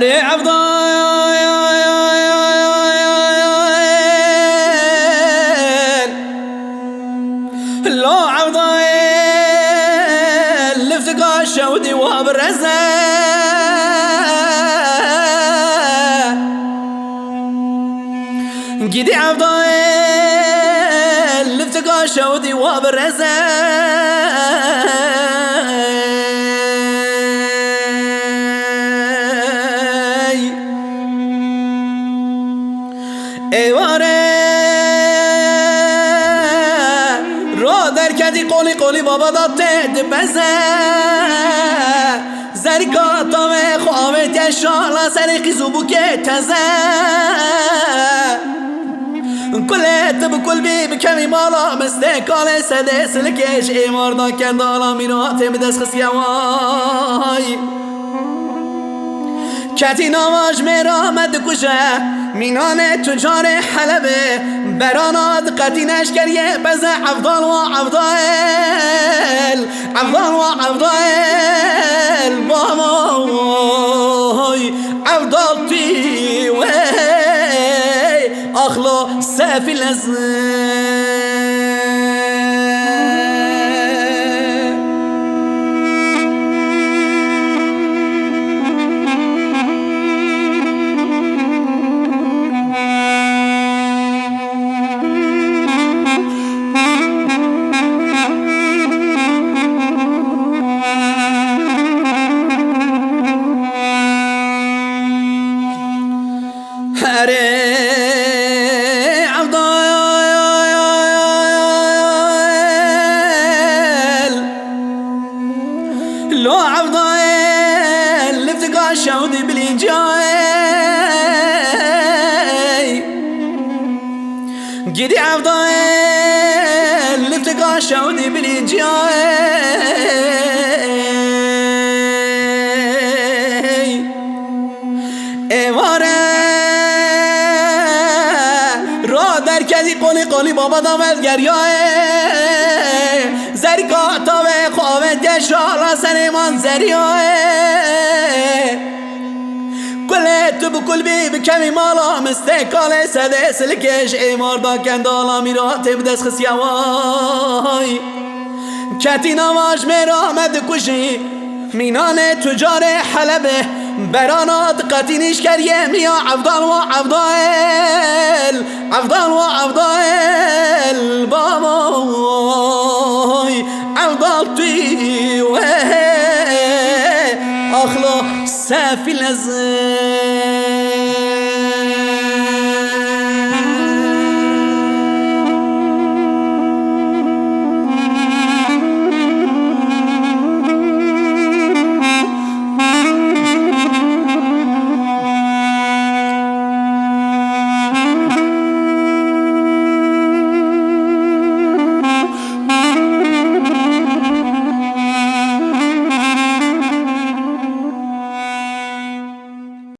هري عبدال لو عبدال لفتقا الشودي وبرزة جدي عبدال لفتقا الشودي وبرزة کدی قولی قولی بابا داد تد بزه زریکاتا و خواهد یشالا سر خیزو بوکه تزه کلت بکل بی بکمی مالا مستقال سده سلکش ایماردا کندالا میرات بدست خسیوای کتی نواج میرامد کشه مینان تجار حلبه براناد قتی نشکریه بزه عبدال و عبدال عبدال و عبدال بامای عبدال تی وی اخلا سافی لزن لو عبدال لفتقا الشودي بالإنجاي جدي عبدال لفتقا الشودي بالإنجاي ایواره را در کدی قولی قولی بابا دامد گریاه زریکاتا و خوابت یشالا سر منظریاه کلت بکل بی بکمی مالا مستقال سده سلکش ایماردا کندالا میرات بدست خسیوای کتی نواج میرامد کشی مینان تجار حلبه برانات قتی نشکریه میا عبدال و عبدال عبدال و عبدال بابای عبدال تی و اخلا سافی لزن